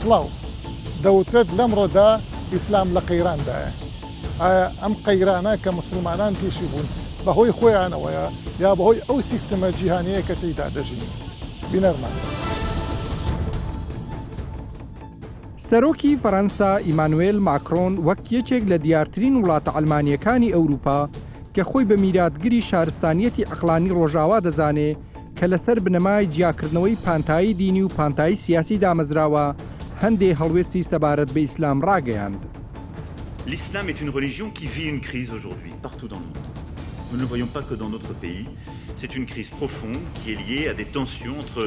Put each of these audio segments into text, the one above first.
سڵاو دەوترێت لەم ڕۆدا ئیسلام لە قەیراندا ئەم قەیرانە کە مسلمانان تووشی بوون بەهۆی خۆیانەوەیە یا بەهۆی ئەو سیستەمە جیهانیە کە تێیدا دەژین بینەرمان. سەرۆکی فەرەنسا ئیمانوێل ماکرۆن وەک یەکێک لە دیارترین وڵاتە ئەڵمانیەکانی ئەوروپا کە خۆی بە میراتگری شارستانیەتی عەقلانی ڕۆژاوا دەزانێ کە لەسەر بنەمای جیاکردنەوەی پانتایی دینی و پانتایی سیاسی دامەزراوە هەندێ هەڵوێستی سەبارەت بە ئیسلام ڕاگەیاند. L'islam est une religion qui vit une crise aujourd'hui, partout dans le monde. Nous ne le voyons pas que dans notre pays. C'est une crise profonde qui est liée à des tensions entre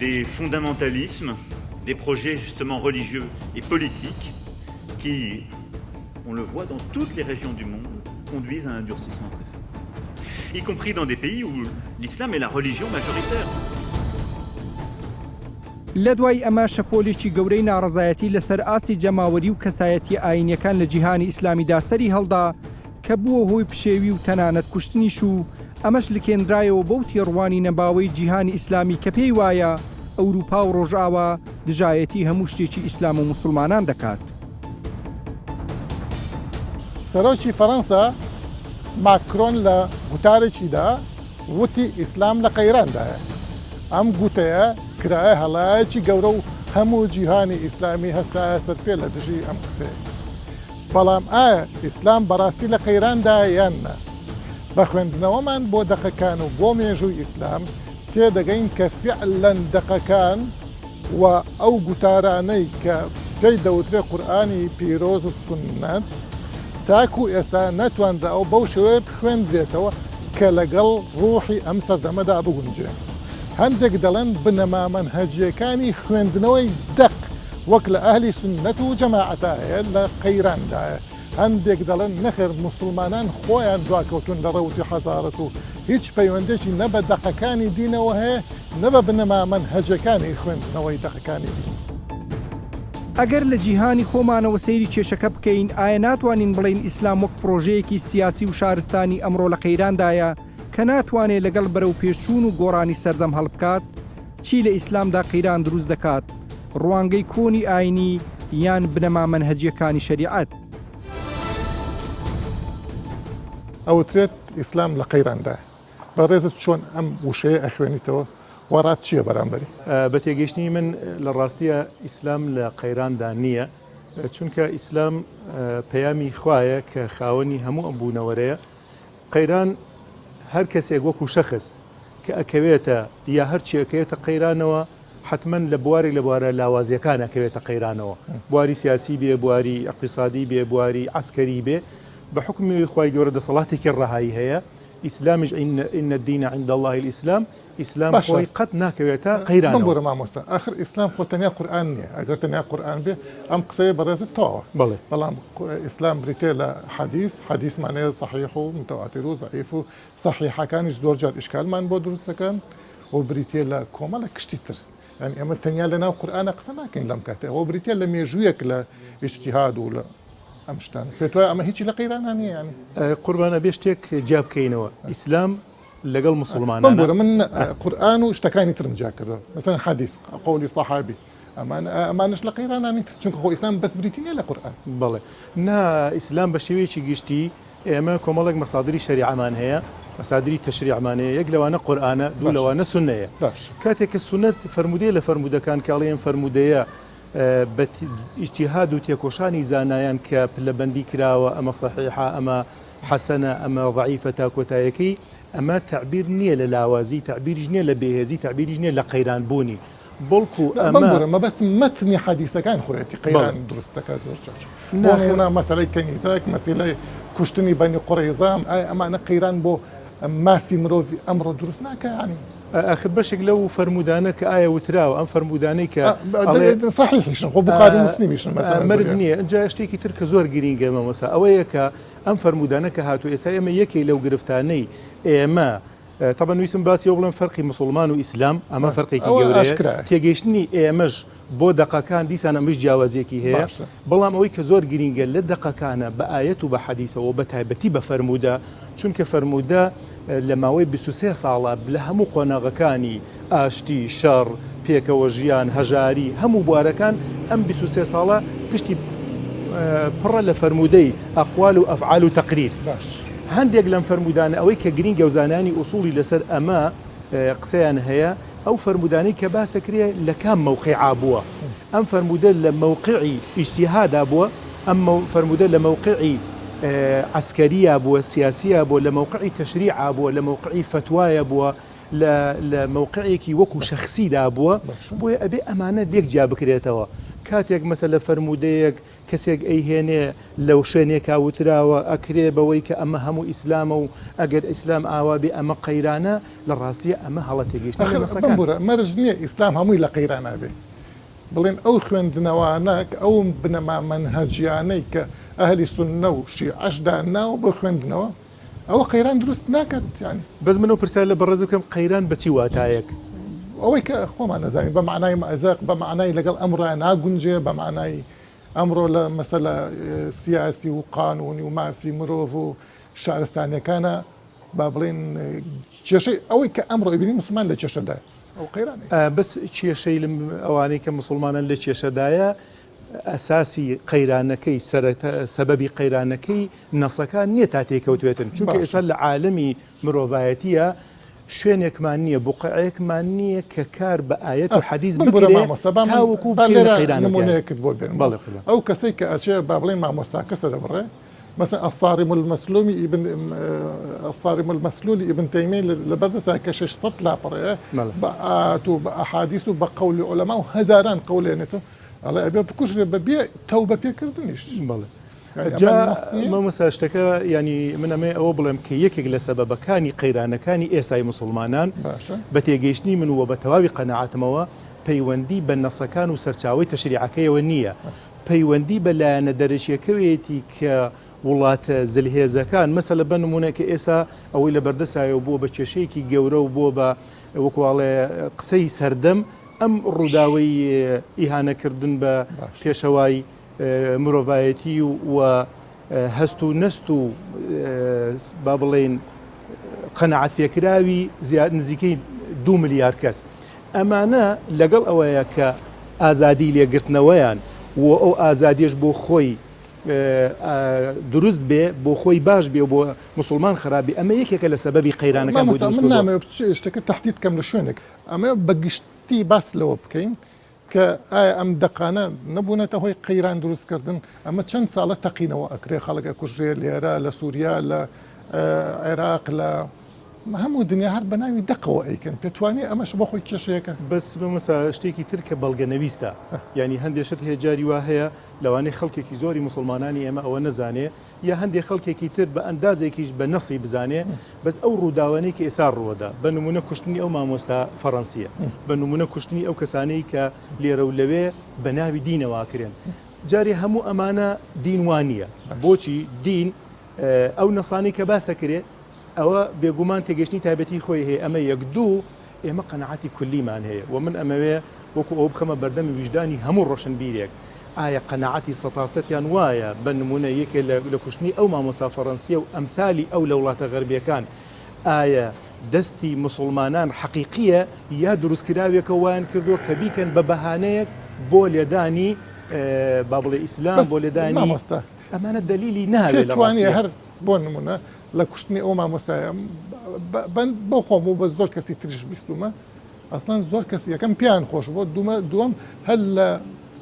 des fondamentalismes, des projets justement religieux et politiques qui, on le voit dans toutes les régions du monde, conduisent à un durcissement très fort. Y compris dans des pays où l'islam est la religion majoritaire. لە دوای ئەمە شەپۆلێکی گەورەی ناڕەزایەتی لەسەر ئاسی جەماوەری و کەسایەتی ئاینیەکان لە جیهانی ئیسلامیدا سەری هەڵدا کە بووە هۆی پشێوی و تەنانەت کوشتنیش و ئەمەش لکێنرایەوە بەو تێڕوانی نەباوەی جیهانی ئیسلامی کە پێی وایە ئەوروپا و ڕۆژئاوا دژایەتی هەموو شتێکی ئیسلام و موسڵمانان دەکات. سەرۆکی فەرەنسا ماکرۆن لە گوتارێکیدا وتی ئیسلام لە قەیراندایە. ئەم گوتەیە کرایە هەڵایەکی گەورە و هەموو جیهانی ئیسلامی هەستایە سەر پێ لە دژی ئەم قسێ. بەڵام ئایا ئیسلام بەڕاستی لە قەیراندا یان نە؟ بە خوێندنەوەمان بۆ دەقەکان و بۆ مێژووی ئیسلام تێدەگەین کە فعلەن دەقەکان و ئەو گوتارانەی کە پێی دەوترێت قورئانی پیرۆز و سونەت تاکو ئێستا نەتوانرا ئەو بەو شێوەیە خوێندرێتەوە کە لەگەڵ ڕوحی ئەم سەردەمەدا بگونجێ. هەندێک دەڵێن بنەما مەنهەجیەکانی خوێندنەوەی دەق وەک لە ئەهلی سونەت و جەماعەتە هەیە لە قەیراندایە. هەندێک دەڵێن نەخێر موسڵمانان خۆیان دواکەوتون لە ڕەوتی حەزارەت و هیچ پەیوەندێکی نە بە دەقەکانی دینەوە هەیە نە بە بنەما مەنهەجەکانی خوێندنەوەی دەقەکانی دین. ئەگەر لە جیهانی خۆمانەوە سەیری کێشەکە بکەین ئایا ناتوانین بڵین ئیسلام وەک پرۆژەیەکی سیاسی و شارستانی ئەمڕۆ لە قەیراندایە کە ناتوانێت لەگەڵ بەرەو پێشچوون و گۆڕانی سەردەم هەڵبکات؟ چی لە ئیسلامدا قەیران دروست دەکات؟ ڕوانگەی کۆنی ئاینی یان بنەما مەنهەجیەکانی شەریعەت؟ ئەوترێت ئیسلام لە قەیراندایە. بەڕێزت چۆن ئەم وشەیە ئەخوێنیتەوە؟ وەڕات چییە بەرامبەری؟ بە تێگەیشتنی من لە ڕاستیە ئیسلام لە قەیراندا نییە، چونکە ئیسلام پەیامی خوایە کە خاوەنی هەموو ئەم بوونەوەرەیە. قەیران هەر کەسێک وەکو شەخص کە ئەکەوێتە یا هەرچی ئەکەوێتە قەیرانەوە حتمما لە بواری لە بوارە لاوازیەکان ئەکەوێتە قەیرانەوە، بواری سیاسی بێ، بواری اقتصادی بێ، بواری عسکەری بێ، بە حکمی خوای گەورە دەسەڵاتێکی ڕەهایی هەیە. ئیسلامیش ئین الدین عند الله الئیسلام، ئیسلام خۆی قەت ناکەوێتە قەیرانەوە. بۆرە مامۆستا ئاخر ئیسلام خۆ تەنیا قورئان نییە، ئەگەر تەنیا قورئان بێ ئەم قسەیە بەڕێزت تەواوە. بەڵام ئیسلام بریتێ لە حەدیث مانەیە صحیح و متەواتر و ضعیف و صحیحەکانیش زۆر جار ئیشکالمان بۆ دروست دەکەن و بریتێ لە کۆمەڵە کشتی تر. یعنی ئەمە تەنیا لەناو قورئانە قسە ناکەین لەم کاتەوە، ئەوە بریتێ لە مێژوویەک لە ئیجتیهاد و لە ئەم شتان. پێت وایە ئەمە هیچی لە قەیرانە نییە؟ یعنی قوربانە بێ شتێک جیا بکەینەوە، ئیسلام لەگەڵ مسلمانان من قورئان و شتەکانی ترم جیا کردەوە، مثلا حەدیث قولی صحابی ئەمانش لە قەیرانانی، چونکە خۆ ئیسلام بەس بریتی نیە لە قورئان. بەڵێ نا ئیسلام بە شێوەیەکی گشتی ئێمە کۆمەڵێک مەسادری شەریعەمان هەیە، مەسادری تەشریعمان هەیە، یەک لەوانە قورئانە، دوو لەوانە سونەیە. کاتێک کە سونەت فرمودەیە لە فرمودەکان کاڵێن فرمودەیە بە ئیجتیهاد و تێکۆشانی زانایان کە پلەبەندی کراوە ئەمە صحیحە ئەمە حەسەنە ئەمە ضعیفە تا کۆتایەکەی، ئەمە تعبیر نییە لە لاوازی، تعبیریش نییە لە بێهێزی، تعبیریش نییە لە قەیرانبوونی، بەڵکو ئەمە بەس مەتنی حەدیثەکان خۆیەتی قەیران دروست دەکات. زۆر جار ناخێنا مەسەلەی کەنیسەک، مەسەلەی کوشتنی بەنی قوڕەیزام، ئەمانە قەیران بۆ مافی مرۆڤ ئەمڕۆ دروست ناکە. ینی آخر بەشێک لەو فرمودانە کە ئایا وتراوە ئەم فرمودانەی کە صحیحیشن خۆ بوخاری مسلمیشن مەرج نییە. ئەجا شتێکی تر کە زۆر گرینگە مەمەسا ئەوەیە کە ئەم فرمودانە کە هاتووە ئێستا ئێمە یەکێک لەو گرفتانەی ئێمە طبعا نویسم باسی بڵێن فەرقی مسلمان و ئیسلام، ئەمە فەرقێکی گەورەیە، تێگەیشتنی ئێمەش بۆ دەقەکان دیسان ئەمەش جیاوازیەکی هەیە. بەڵام ئەوەی کە زۆر گرینگە لە دەقەکانە بە ئایەت و بە حەدیثەوە بە تایبەتی بە فەرموودە، چونکە فەرموودە لە ماوەی 23 ساڵە لە هەموو قۆناغەکانی ئاشتی، شەڕ، پێکەوە ژیان هەژاری هەموو بوارەکان ئەم 23 ساڵە پشتی پڕە لە فرموودەی ئەقوال و ئەفعال و تەقریر باش هەندێک لەم فرموودانە ئەوەی کە گرینگە و زانانی ئوسوڵی لەسەر ئەمە قسەیان هەیە ئەو فرموودانەی کە باسەکرێ لە کام مەوقعا بووە ئەم فرموودە لە مەوقعی ئیجتیهادا بووە ئەم فرموودە لە مەوقعی عسکەریە بووە سیاسیە بووە لە مەوقعی تەشریعا بووە لە مەوقعی فتوایە بووە لە مەوقعێکی وەکو شەخسیدا بووە بۆیە ئەبێ ئەمانە لێک جا بکرێتەوە کاتێک مەسەلە لە فرموودەیەک کەسێک ئەیهێنێ لەو شوێنێکا وتراوە ئەکرێ بەوەی کە ئەمە هەموو ئیسلامە و ئەگەر ئیسلام ئاوا بێ ئەمە قەیرانە لە ڕاستیە ئەمە هەڵە تێگەیشتنی لە نەسەکان مەرج نییە ئیسلام هەمووی لە قەیرانە بێ بڵێن ئەو خوێندنەوانە ئەو بنەما منهەجیانەی کە ئەهلی سوننە و شیعەشدا ناو بۆ خوێندنەوە ئەوە قەیران دروست ناکات یانی بەس منەوە پرسیار لە بەڕێز بکەم قەیران بەچی واتایەک ئەوەی کە خۆمان نەزانین بە معنای مەزەق بە معنای لەگەڵ ئەمڕۆ ناگونجێ بە معنای ئەمڕۆ لە مەسەلە سیاسی و قانونی و مافی مرۆڤ و شارستانیەکانە با بڵێن کێشەی ئەوەی کە ئەمڕۆ بینی مسلمان لە کێشەدا ئەو قەیرانێ بەس کێشەی ئەوانەی کە مسلمانان لە کێشەدایە ئەساسی قەیرانەکەی سەبەبی قەیرانەکەی نەسەکان نییە تا تێکەوتوێتن چونکە ئێستا لە عالەمی مرۆڤایەتیە شوێنێکمان نییە بوقعەیەکمان نییە کە کار بە ئاەت و حەدیث بکرێتاوەکو نمونەیەکت بۆ بێن ئەو کەسێک کە ئەچێ با بڵێن مامۆستاکە سەرەبڕێ مثلا الصارم المسلول ابن تيمية لبردسها ك600 لاپڕەیە بە ئاەت و بە ئەحادیث و بە قەولی عولەما و هەزاران قەولێنێتەوە ئەڵێ ئەبێ بکوژرێ بەبێ تەوبە پێکردنیش مەمەسا شتەکە ینی من ئەمێ ئەوە بڵێم کە یەکێک لە سەبەبەکانی قەیرانەکانی ئێسای مسلمانان بە تێگەیشتنی من و بە تەواوی قەنەعاتمەوە پەیوەندی بە نەسەکان و سەرچاوی تەشریعەکەیەوە نییە پەیوەندی بە لایەنە دەرەچیەکەوێتی کە وڵاتە زلهێزەکان مەسەلە بە نمونونەکە ئێستا ئەوەی لە بەردەسایەوە بووە بە کێشەیەکی گەورە و بۆ بە وەکواڵێ قسەی سەردەم ئەم ڕووداوی ئیهانەکردن بە پێشەوای مرۆڤایەتی و هەست و نەست و با بڵێن قەنەعەت پێکراوی زیاد نزیکەی 2 ملیار کەس ئەمانە لەگەڵ ئەوەیە کە ئازادی لێگرتنەوەیان و ئەو ئازادیش بۆ خۆی دروست بێ بۆ خۆی باش بێ بۆ مسلمان خراپی ئەمە یەکێکە لە سەبەبی قەیرانەکان بۆ دروست شتەکە تهدید کەم لە شوێنێک ئەمە بەگشتی باس لەوە بکەین کە ئایا ئەم دەقانە نەبوونەتە هۆی قەیران دروستکردن ئەمە چەند ساڵە تەقینەوە ئەکرێ خەڵک کوژرێ لێرە لە سووریا لە عێراق لە هەموو دنیا هەر بە ناوی دەقەوە ئەیکەن پێتوانێت ئەمەش بۆ خۆی کێشەیەەکە بەس بمەسا شتێکی تر کە بەڵگەنەویستە ینی هەندێشت هێجاری وا هەیە لەوانەیە خەڵکێکی زۆری مسلمانانی ئێمە ئەوە نەزانێ یا هەندێک خەڵکێکی تر بە ئەندازێکیش بە نەسی بزانێ بەس ئەو ڕووداوانەی کە ئێسا ڕوەدا بە نمونە کوشتنی ئەو مامۆستا فەڕەنسیە بە نمونە کوشتنی ئەو کەسانەی کە لێرە و لەوێ بە ناوی دینەوە کرێن جاری هەموو ئەمانە دینوانیە بۆچی دین ئەو نەسانی کە باسەکرێت ئەوە بێگومان تێگەشتنی تایبەتی خۆی هەیە ئەمە یەک دوو ئێمە قەنەعەتی کولیمان هەیە و من ئەمەوێ وەکو ئەو بخەمە بەردەمی وجدانی هەموو ڕۆشنبیرێک ئایا قەنەعەتی سەتاسەتیان وایە بە نمونە یەکێ لە کوشتنی ئەو مامۆستا فەڕەنسیە و ئەمثالی ئەو لە وڵاتە غەربیەکان ئایا دەستی مسلمانان حەقیقیە یا دروستکراوێکە وایان کردووە کە بیکەن بە بەهانەیەک بۆ لێدانی با بڵێ ئیسلام بۆ لێدانی ئەمانە دەلیلی ناوێت لە ڕاستیە هەر بۆ نمونە لە کوشتنی ئەو مامۆستایە بۆ خۆم و بە زۆر کەسی تریش بیستومە ئەسڵان زۆر کەس یەکەم پیان خۆش بۆ دووەم هەر لە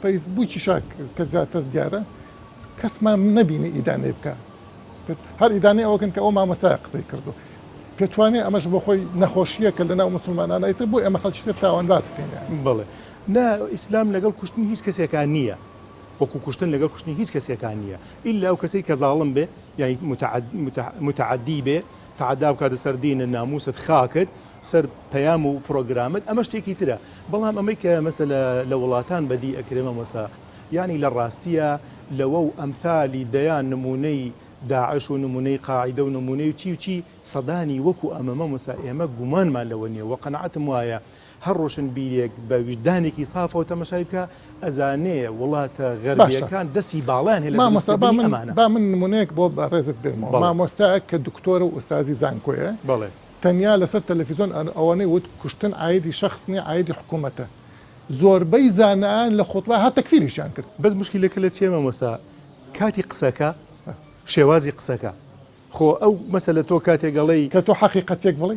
فەیسبووکی شاک کە زیاتر دیارە کەسمان نەبینی ئیدانەی بکە هەر ئیدانەی ئەوەکەن کە ئەو مامۆستایە قسەی کردو پێتوانێت ئەمەش بۆ خۆی نەخۆشیە کە لەناو مسلمانانە ئیتر بۆ ئێمە خەڵکی تر تاوانبار بکەین بڵێ نا ئیسلام لەگەڵ کوشتنی هیچ کەسێکان نییە وەکو کوشتن لەگەڵ کوشتنی هیچ کەسێکان نییە ئیلا ئەو کەسەی کە زاڵم بێ یعنی متعدی بێ تعدا بکاتە سەر دینە ناموست خاکت سەر پەیام و پرۆگرامت ئەمە شتێکی ترە بەڵام ئەمەی کە مەسەلە لە وڵاتان بەدی ئەکرێمە مەسا یعنی لە ڕاستیە لەوە و ئەمثالی دەیان نمونەی داعش و نمونەی قاعیدە و نمونەی و چی سەدانی وەکو ئەمەمە مەسا ئێمە گومانمان لەوە نییە وە قەنەعەتم وایە هەر ڕۆشن بیرێک بە وجدانێکی سافەوە تەمەشای بکە ئەزانەیە وڵاتە غەربیەکان دەستی باڵیان هەیە لە با من نمونەیەک بۆ بەڕێزت بێنمەوە مامۆستایەک کە دکتۆرە و ئوستازی زانکۆیە بەڵێ تەنیا لەسەر تەلەڤیزۆن ئەوانەی وت کوشتن عایدی شەخص نیە عایدی حکوومەتە زۆربەی زانایان لە خوتبە هەر تەکفیریشیان کرد. بەس مشکلەکە لە چێمە مەسا کاتی قسەکە شێوازی قسەکە خۆ ئەو مەسەلە تۆ کاتێگەڵی کە تۆ حقیقەتێک بڵێ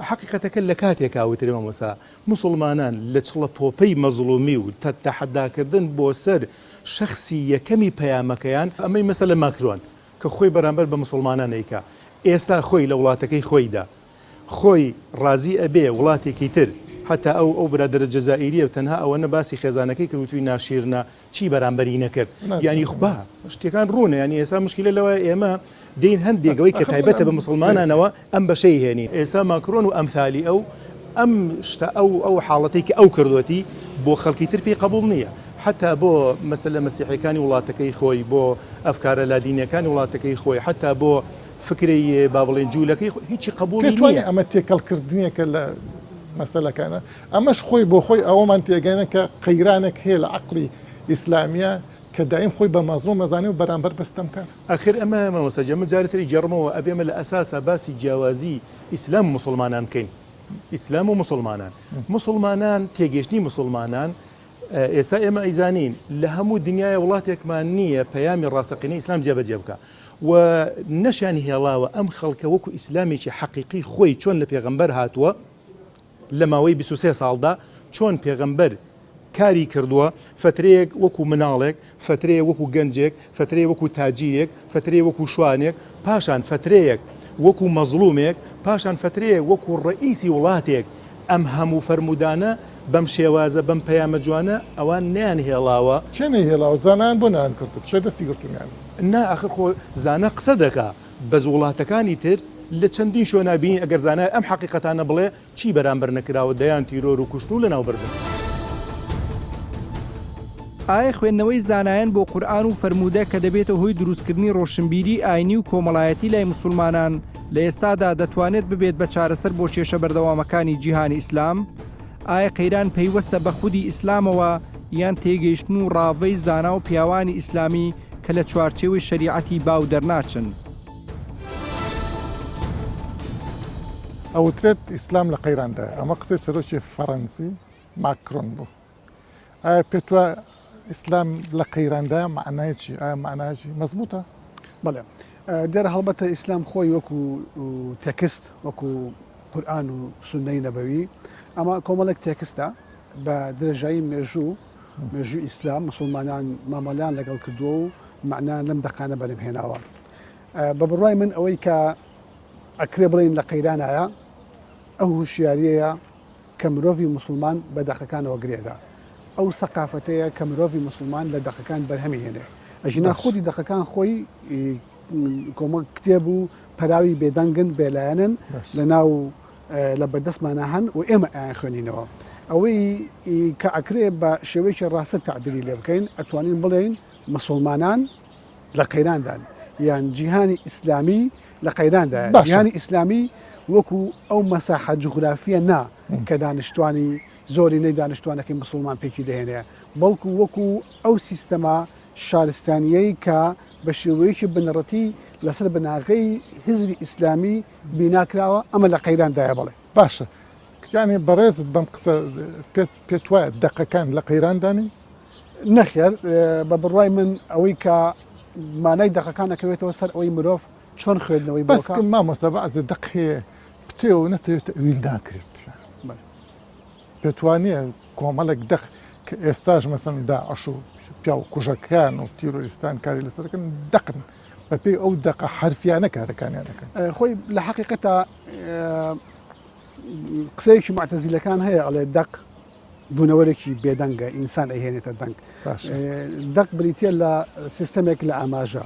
حقیقەتەکە لە کاتێکاوترێمە مەسا مسلمانان لە چڵە پۆپەی مەزڵومی و تەحەداکردن بۆ سەر شخصی یەکەمی پەیامەکەیان ئەمەی مەسەلە ماکرۆن کە خۆی بەرامبەر بە مسلمانان ئەیکا ئێستا خۆی لە وڵاتەکەی خۆیدا خۆی ڕازی ئەبێ وڵاتێکی تر حتا ئەو برادرە جەزائیریە و تەنها ئەوەنە باسی خێزانەکەی کردوتوی ناشیرنە چی بەرامبەری نەکرد ینی خوبا شتێکان ڕوونە ینی ئێستا مشکلە لەوە ئێمە دین هەندێکەوەی کە تایبەتە بە مسلمانانەوە ئەم بەشەی هێنی ئێستا ماکرۆن و ئەمثالی ئەم شتە ئەو حاڵەتی کە ئەو کردوەتی بۆ خەڵکی تر پێی قبول نییە حتا بۆ مەسەلە مەسیحەکانی وڵاتەکەی خۆی بۆ ئەفکارە لادینیەکانی وڵاتەکەی خۆی حتا بۆ فکری با بڵێن جوولەکەی هیچی قبولی نییە ئەمە تێکەڵکردنیەکە لە مەسەلەکانە ئەمەش خۆی بۆ خۆی ئەوەمان تێگەینە کە قەیرانێک هەیە لە عەقڵی ئیسلامیە کە دایم خۆی بە مەزلوم مەزانێ و بەرامبەر بەستەمکار. ئاخر ئەمە مەسەجە جارێتری جەڕمەوە ئەبێمە لە ئەساسە باسی جیاوازی ئیسلام و مسلمانان بکەین. ئیسلام و مسلمانان تێگەشتنی مسلمانان ئێستا ئێمە ئەیزانین لە هەموو دنیای وڵاتێکمان نییە پەیامی ڕاستەقینەی ئیسلام جێبەجێ بکە و نەشانی هێڵاوە ئەم خەڵکە وەکو ئیسلامێکی حەقیقی خۆی چۆن لە پێغەمبەر هاتووە لە ماوەی 23 ساڵدا چۆن پێغەمبەر کاری کردووە فترەیەک وەکو مناڵێک فترەیە وەکو گەنجێک فترەیە وەکو تاجیرێک فترەیە وەکو شوانێک پاشان فترەیەک وەکو مەزلومێک پاشان فترەیە وەکو ڕئیسی وڵاتێک ئەم هەموو فەرمودانە بەم شێوازە بەم پەیامە جوانە ئەوان نیان هێڵاوە چێنە هێڵاوە زانان بۆ نان کرد چێ دەستی گرتومیان نا ئاخر خۆ زانە قسە دەکا بە وڵاتەکانی تر لە چەندین شۆ نبینی ئەگەر زانای ئەم حقیقەتانە بڵێ چی بەرامبەر نەکراوە دەیان تیرۆر و کوشتن و لە ناوبردن. ئایا خوێندنەوەی زانایان بۆ قورئان و فەرموودە کە دەبێتە هۆی دروستکردنی ڕۆشنبیری ئاینی و کۆمەڵایەتی لای مسلمانان لە ئێستادا دەتوانێت ببێت بە چارەسەر بۆ کێشە بەردەوامەکانی جیهانی ئیسلام؟ ئایا قەیران پەیوەستە بە خودی ئیسلامەوە یان تێگەیشتن و ڕاوەی زانا و پیاوانی ئیسلامی کە لە چوارچێوەی شەریعەتی باو دەرناچن؟ ئەوترێت ئیسلام لە قەیراندایە ئەمە قسەی سەرۆکی فەڕەنسی ماکرۆن بوو. ئایا پێت وایە ئیسلام لە قەیراندایە معنای چی؟ ئایا معنایکی مەزبوطە؟ بەڵێ دێرە هەڵبەتە ئیسلام خۆی وەکو تێکست وەکو قورئان و سونەی نەبەوی ئەمە کۆمەڵێک تێکستە بە درێژایی مێژوو ئیسلام مسلمانان مامەڵیان لەگەڵ کردووە و معنان لەم دەقانە بەرەم هێناوە. بە بڕوای من ئەوەی کە ئەکرێ بڵین لە قەیرانایە ئەو هوشیاریەیە کە مرۆڤی مسلمان بە دەقەکانەوە گرێدا ئەو سەقافەتەیە کە مرۆڤی مسلمان لە دەقەکان بەرهەمی هێنێ ئەژینا خودی دەقەکان خۆی کۆمەڵ کتێب و پەراوی بێدەنگن بێلایەنن لە ناو لە بەردەستمانە هەن و ئێمە ئایان خوێنینەوە ئەوەی کە ئەکرێ بە شێوەیەکی ڕاستە تعبیری لێ بکەین ئەتوانین بڵێین مسلمانان لە قەیراندان یان جیهانی ئیسلامی لە قەیراندا جیهانی ئیسلامی وەکو ئەو مەساحە جوغرافیە نا کە دانیشتوانی زۆری نەی دانیشتوانەکەی مسلمان پێکی دەهێنێ بەڵکو وەکو ئەو سیستەما شارستانیەی کە بە شێوەیەکی بنەڕەتی لەسەر بناغەی حیزبی ئیسلامی بیناکراوە ئەمە لە قەیراندایە بڵێ باشە یعنی بەڕێزت بەم قسە پێت وایە دەقەکان لە قەیراندانی؟ نەخێر بە بڕوای من ئەوەی کە مانای دەقەکان ئەکەوێتەوە سەر ئەوەی مرۆڤ چۆن خوێندنەوەی بەسکە مامۆستا بەعزێ دەق هەیە پتێ و نەتەوێتە ئەویل ناکرێت پێتوانیە کۆمەڵێک دەق کە ئێستاش مەسەن داعەش و پیا و کوژەکان و تیرۆریستان کاری لەسەرەکەن دەقن بە پێی ئەو دەقە حرفیانە کارەکانیان دەکەن. خۆی لە حەقیقەتە قسەیەکی معتەزیلەکان هەیە ئەڵێ دەق بوونەوەرێکی بێدەنگە ئینسان ئەیهێنێتە دەنگ دەق بریتە لە سیستەمێک لە ئاماژە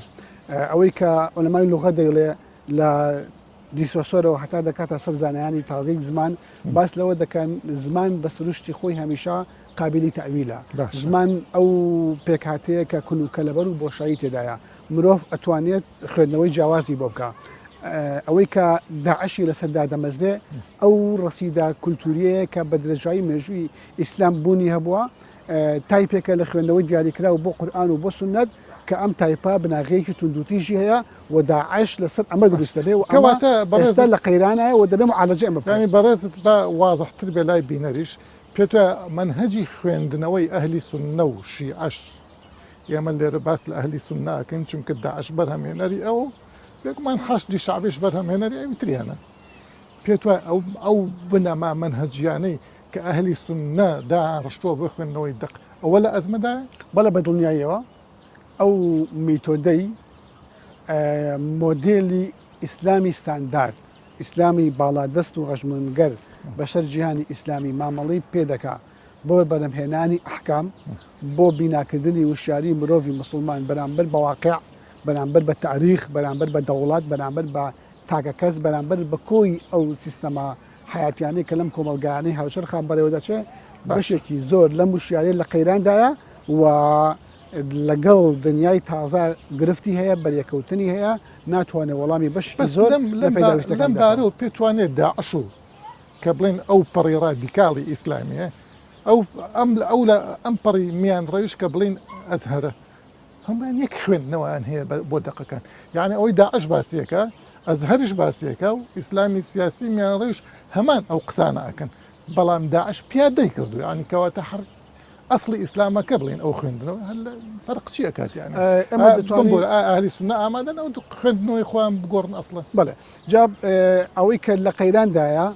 ئەوەی کە ئۆلەمای لوغە دەیڵێ لە دیسۆسۆرەوە هەتا دەکاتە سەر زانایانی تازەی زمان باس لەوە دەکەن زمان بە سروشتی خۆی هەمیشە قابلی تەویلە زمان ئەو پێکهاتەیە کە کون و کەلەبەر و بۆشایی تێدایە مرۆڤ ئەتوانێت خوێندنەوەی جیاوازی بۆ بکە ئەوەی کە داعشی لەسەردا دەمەزدێ ئەو ڕەسیدا کولتوریەیە کە بە درێژایی مێژووی ئیسلام بوونی هەبووە تایپێکە لە خوێندنەوەی دیاریکرا و بۆ قورئان و بۆ سونەت کە ئەم تایپا بناغەیەکی توندوتیژی هەیە و داعش لەسەر ئەمە دروست دەبێ و ئێستا لە قەیرانایە و دەبێ معالەجە ئەمە بەڕێزت بە وازەحتر بێ لای بینەریش پێت وایە منهەجی خوێندنەوەی ئەهلی سوننە و شیعەش ئێمە لێرە باس لە ئەهلی سوننا ئەکەین چونکە داعش بەرهەمهێنەری ئەو بێگومان حەشدی شعبیش بەرهەمهێنەری ئەویتریانە پێت وایە ئەو بنەما منهەجیانەی کە ئەهلی سوننە داڕشتووە بۆ خوێندنەوەی دەق ئەوە لە ئەزمەدایە بەڵێ بە دڵنیاییەوە ئەو میتۆدەی مۆدێلی ئیسلامی ستاندارد ئیسلامی باڵادەست و ڕەژمنگەر بەسەر جیهانی ئیسلامی مامەڵی پێدەکا بۆ بەرهەمهێنانی ئەحکام بۆ بیناکردنی وشاری مرۆڤی مسلمان بەرامبەر بە واقع بەرامبەر بە تاریخ بەرامبەر بە دەوڵات بەرامبەر بە تاکە کەس بەرامبەر بە کۆی ئەو سیستەما حیاتیانەی کە لەم کۆمەلگانەی هاوچەرخا بەرەوە دەچێت بەشێکی زۆر لەم وشیارە لە قەیراندایە و لەگەڵ دنیای تازە گرفتی هەیە بەریەکەوتنی هەیە ناتوانێت وەڵامی بەشی زۆر لە لەم بارەوە پێتوانێت داعش و کە بڵێن ئەو پەڕی ڕادیکاڵی ئیسلامیە ئەو لە ئەم پەڕی میان ڕەویش کە بڵین ئەزهرە هەمان یەک خوێندنەوەیان هەیە بۆ دەقەکان یعنی ئەوەی داعش باسیەکە ئەزهریش باسیەکە و ئیسلامی سیاسی میان ڕەویش هەمان ئەو قسانە ئەکەن بەڵام داعش پیادەی کردو ینی کەواتە هەر ئەسڵی ئیسلامەکە بڵین ئەو خوێندنەوە فەرق چی ئەکات یانە ئاهلی سونە ئامادەن ئەو خوێندنەوەی خۆیان بگۆڕن ئەسڵە بەڵێ جاب ئەوەی کە لە قەیراندایە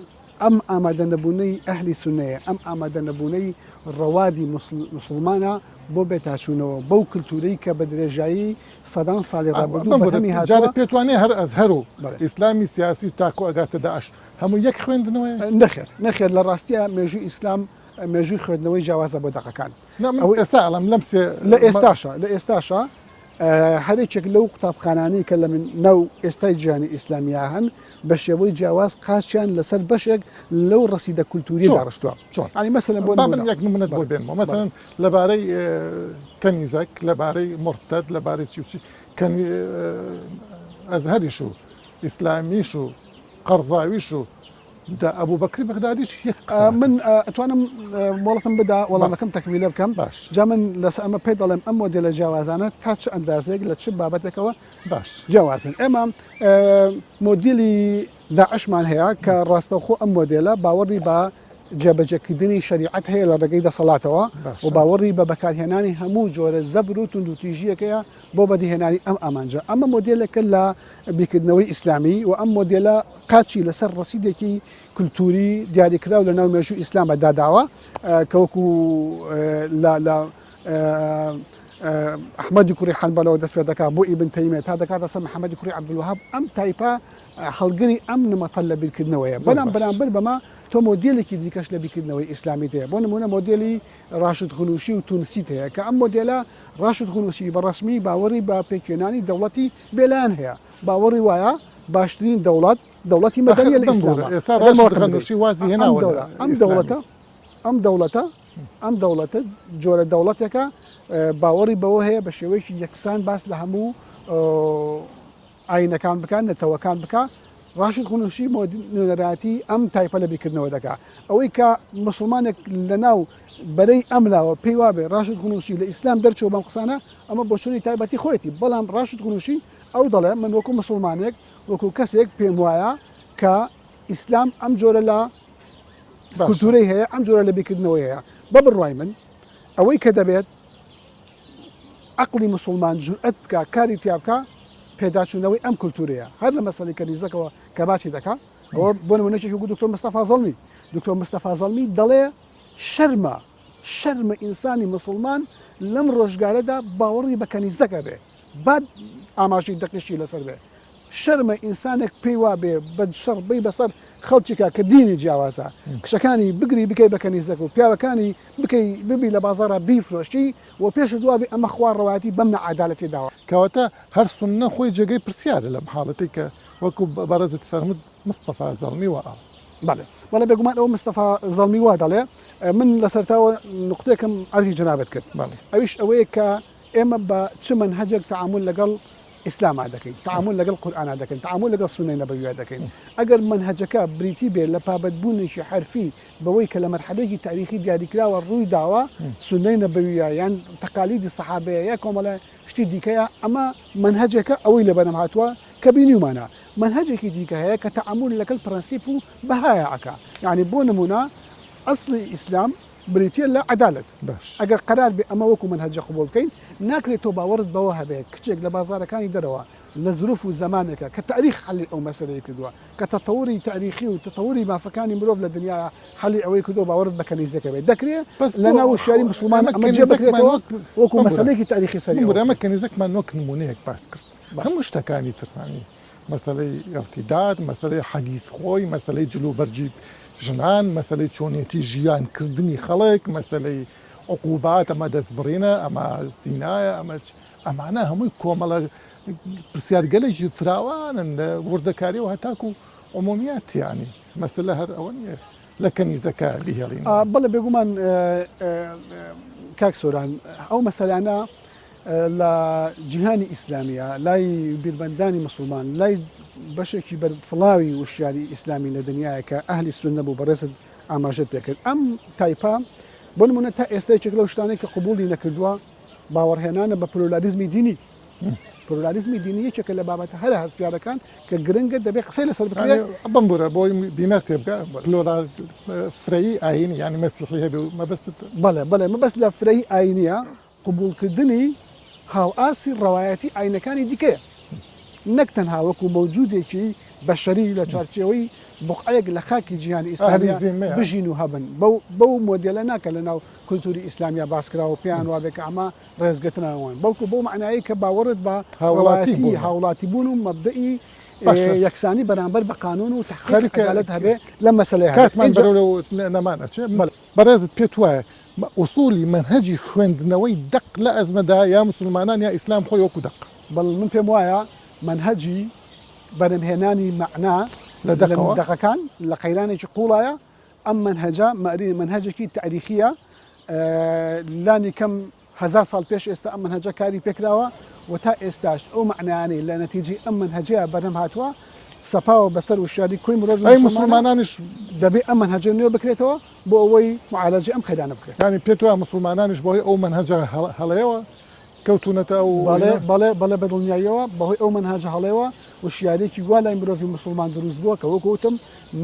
ئەم ئامادە نەبوونەی ئەهلی سونەیە ئەم ئامادە نەبوونەی ڕەوادی مسلمانە بۆ بێتاچوونەوە بەو کللتورەی کە بە درێژایی سەدان ساڵی ڕابردوو پێتوانێت هەر ئەزهر و ئیسلامی سیاسی تاکۆ ئەگاتە داعش هەموو یەک خوێندنەوەی نەخێر لە ڕاستیە مێژووی ئیسلام مێژووی خوێندنەوەی جیاوازە بۆ دەقەکان ئێستا لەم لە ئێستاشە هەرێکێک لەو قوتابخانانەی کە لە من ناو ئێستای جیهانی ئیسلامیا هەن بە شێوەی جیاواز قاچیان لەسەر بەشێک لەو ڕەسیدە کولتوری داڕشتووە ینی مەسەلەن بۆ یەک نمونەت بۆ بێنەوە مەسەلەن لەبارەی کەنیزەک لەبارەی مرتد لەبارەی چی ئەزهریش و ئیسلامیش و قەرزاویش و دا ئەبوو بەکری بەغدادیش من ئەتوانم مۆڵەتم بدا وەڵامەکەم تەکمیلە بکەم باش جا من لەس ئەمە پێی دەڵێم ئەم مۆدێلە جیاوازانە تا چ ئەندازێک لە چ بابەتێکەوە باش جیاوازن ئێمە مۆدیلی داعشمان هەیە کە ڕاستەوخۆ ئەم مۆدێلە باوەڕی بە جێبەجێکردنی شریعەت هەیە لە ڕێگەی دەسەڵاتەوە و باوەڕی بە بەکارهێنانی هەموو جۆرە زەبر و توندوتیژیەکەیە بۆ بەدیهێنانی ئەم ئامانجە ئەمە مۆدێلەکە لە بیکردنەوەی ئیسلامی و ئەم مۆدێلە قاچی لەسەر ڕسیدێکی کولتوری دیاریکرا و لە ناو مێژووی ئیسلام بەداداوە کەوەکو لە ئەحمەدی کوڕی حەنبەلەوە دەست پێ دەکات بۆ ئیبن تەیمیە تا دەکاتە سەر محەممەدی کوڕی عەبدولوهاب ئەم تایپە هەڵگری ئەم نمەتە لە بیرکردنەوەیە بەڵام بەرامبەر بەما تۆ مۆدیلێکی دیکەش لە بیکردنەوەی ئیسلامی هەیە بۆ نمونە مۆدیلی ڕاشد غنووشی و تونسیت هەیە کە ئەم مۆدیلە ڕاشد غنووشی بەڕسمی باوەڕی بە پێکێنانی دەوڵەتی بێلایەن هەیە باوەڕی وایە باشترین دەوڵەتی مەدەنیە لە ئیسلام ئەم دەوڵەتە جۆرە دەوڵەتێکە باوەڕی بەوە هەیە بە شێوەیەکی یەکسان باس لە هەموو ئاینەکان بکەن نەتەوەکان بکە ڕاشد غنووشی نوێنەراتی ئەم تایپە لە بیکردنەوە دەکا ئەوەی کە مسلمانێک لە ناو بەرەی ئەملاوە پێی وابێ ڕاشد غنووشی لە ئیسلام دەرچەوە بەم قسانە ئەمە بۆ چۆنی تایبەتی خۆیەتی بەڵام ڕاشد غنووشی ئەو دەڵێ من وەکو مسلمانێک وەکو کەسێک پێم وایە کە ئیسلام ئەم جۆرە لە کولتورەی هەیە ئەم جۆرە لە بیکردنەوەی هەیە بە بڕوای من ئەوەی کە دەبێت عقلی مسلمان جورئەت بکە کاری تیا بکە پێداچوونەوەی ئەم کولتورەیە هەر لە مەسەڵی کەنیزەکەەوە کە باسی دەکات ئەوە بۆ نمونەیەکی وەکو دکتۆر مستەفا زەڵمی دکتۆر مستەفا زەڵمی دەڵێ شەرمە ئینسانی مسلمان لەم ڕۆژگارەدا باوەڕی بە کەنیزەکە بێ بعد ئاماژەی دەقیشی لەسەر بێ شەرمە ئینسانێک پێی وابێ بە شەڕ بی بەسەر خەڵکێکە کە دینی جیاوازە کشەکانی بگری بکەی بە کەنیزەکە و پیاوەکانی بکەی ببی لە بازارە بیفرۆشتی و پێش دوابی ئەمە خوار ڕەواتی بەم نەعادالەتی داوە کەواتە هەر سوننە خۆی جێگەی پرسیارە لەم حاڵەتی کە وەکو بەڕێزت فەرموود مستەفا زەڵمی وە بەڵێ بێگومان ئەو مستەفا زەڵمی وا دەڵێ من لەسەرتاوە نقطەیەکم ئەرزی جەنابەت کرد ئەویش ئەوەیە کە ئێمە بە چ منهەجێک تەعامل لەگەڵ ئیسلاما دەکەین تعامل لەگەڵ قورئانا دەکەین تعامل لەگەڵ سونەی نەبەویە دەکەین ئەگەر منهەجەکە بریتی بێت لە پابەتبوونێکی حرفی بەوەی کە لە مەرحەلەیەکی تاریخی دیاریکراوە ڕووی داوە سونەی نەبەویە یان تەقالیدی سەحابەیە یا کۆمەڵە شتی دیکەیە ئەمە منهەجێکە ئەوەی لە بەرەم هاتووە کە بینیومانە منهەجێکی دیکە هەیە کە تعامل لەگەڵ پرەنسیپ و بەهایە ئەکا یعنی بۆ نمونە ئەسڵی ئیسلام بریتە لە عدالت باش ئەگەر قرار بێ ئەمە وەکو منهەجە قبول بکەین ناکرێت تۆ باوەڕت بەوە هەبێت کچێک لە بازارەکانی دەرەوە لە ظروف و زمانێکە کە تاریخ حەلی ئەو مەسەلەی کردووە کە تەتەوری تاریخی و تەتەوری مافەکانی مرۆڤ لە دنیا حەلی ئەوەی کردو باوەڕت بە کەنیزەکە بێت دەکرێت لە ناو شاری مسلمان ئەمە جێ بکرێتەوە وەکو مەسەلەیەکی تاریخی سەری ئەمە کەنیزەکمان وەک نمونەیەک باس کرد هەموو شتەکانی ترانی مەسەلەی ئەرتیداد مەسەلەی حەدیث خۆی مەسەلەی جلوبەرجی ژنان مەسەلەی چۆنیەتی ژیانکردنی خەڵک مەسەلەی عقوبات ئەمە دەستبڕینە ئەمە زینایە ئەمانە هەمووی کۆمەڵە پرسیارگەلێکی فراوانن لە وردەکاری و هەتاکو عمومیاتیانی مەسەلە هەر ئەوە نیە لە کەنیزەکە بیهێڵین بەڵێ بێگومان کاک سۆران ئەو مەسەلانە لە جیهانی ئیسلامیە لای بیربەندانی مسلمان لای بەشێکی بەرفڵاوی وشیاری ئیسلامی لە دنیاە کە ئەهلی سونە بوو بەڕێزت ئاماژەت پێکرد ئەم تایپا بۆ نمونە تا ئێستاچێک لەو شتانەی کە قبولی نەکردووە باوەڕهێنانە بە پلۆرالیزمی دینی پلۆرالیزمی دینی یەکێکە لە بابەتە هەرە هەستیارەکان کە گرنگە دەبێت قسەی لەسەر بکرێت بم بورە بۆی بینەر تێبگە فرەیی ئاینی ینی مەسیحی هەبێ و مەبەست بەڵێ مەبەست لە فرەی ئاینیە قبولکردنی هاوئاسی ڕەوایەتی ئاینەکانی دیکەیە نەک تەنها وەکو مەوجودێکی بەشەری لە چارچێەوەی بقعەیەک لە خاکی جیهانی ئیسلامیا بژین و هەبن بەو مۆدێلە ناکە لە ناو کولتوری ئیسلامیا باسکرا و پێیان وابێک ئەمە ڕێزگەتنەوەن بەڵکو بۆ معنایی کە باوەڕت بە هاوڵاتی بوون و مەبدەئی یەکسانی بەرامبەر بە قانون و تحقیق عدالت هەبێ لە مەسەلەی کاتمان بەرەو نەمانە بەڕێزت پێت وایە ئوسولی منهەجی خوێندنەوەی دەق لە ئەزمەدا یا مسلمانان یا ئیسلام خۆی وەکو دەق بەڵ من پێم وایە منهەجی بەرهێنانی مەعنا لە دەقەکان لە قەیرانێکی قوڵایە ئەم منهەجە منهەجێکی تاریخیە لانی کەم 1000 ساڵ پێش ئێستا ئەم منهەجە کاری پێکراوە و تا ئێستاش ئەو معنیانەی لە نەتیجەی ئەم منهەجەیە بەرهەم هاتووە سەپاوە بەسەر وشاری کوی مرۆڤ مسلمانانش دەبێت ئەم منهەجە نوێ بکرێتەوە بۆ ئەوەی معالەجەی ئەم قەیرانە بکرێت ینی پێت وایە مسلمانانش بۆی ئەو منهەجە هەڵەیەوە کەوتونەتە بەڵێ بەدڵنیاییەوە بەهۆی ئەو منهەجە هەڵەیەوە وشیارێکی گوا لای مرۆڤی مسلمان دروست بووە کە وەکوتم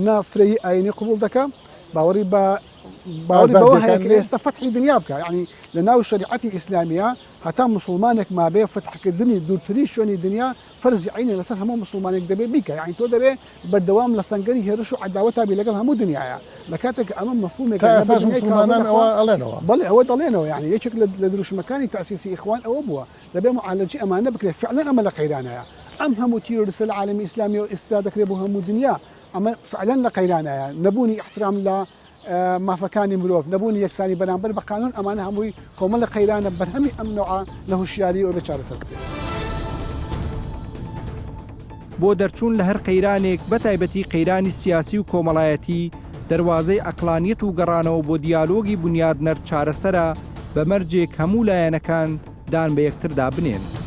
نافرەی ئاینی قبول دەکەم باوەڕی بەوە هەیە کە ئێستا فەتحی دنیا بکە یعنی لە ناو شریعەتی ئیسلامیە هەتا مسلمانێک مابێ فتحکردنی دوورتری شوێنی دنیا فەرزی عینە لەسەر هەموو مسلمانێک دەبێت بیکە یعنی تۆ دەبێت بەردەوام لە سەنگەری هێرش و عەداوەتا بی لەگەڵ هەموو دنیاە لە کاتێک ئەمە مەفهومێک مسلمانان ئەوە ئەڵێنەوە بەڵێ ئەوە دەڵێنەوە یعنی یەکێک لە دروشمەکانی تاسیسی ئیخوان ئەوە بووە دەبێت معالەجی ئەمانە بکرێت فعلا ئەمە لە قەیرانەیە ئەم هەموو تیرۆریستە لە عالەمی ئیسلامی و ئێستا دەکرێت بۆ هەموو دنیا ئەمە فعلا لە قەیرانەیە نەبوونی احترام لە مافەکانی مرۆڤ نەبوونی یەکسانی بەرامبەر بە قانون ئەمانە هەمووی کۆمەڵە قەیرانە بەرهەمی ئەم نوعە لە هوشیاری و بە چارەسەر بکرێت بۆ دەرچوون لە هەر قەیرانێک بەتایبەتی قەیرانی سیاسی و کۆمەڵایەتی دەواازەی ئەقلانیەت و گەڕانەوە بۆ دیالۆگی بنیادنەر چارەسەرە بە مەرجێک هەموو لایەنەکان دان بە یەکتردا بنێن.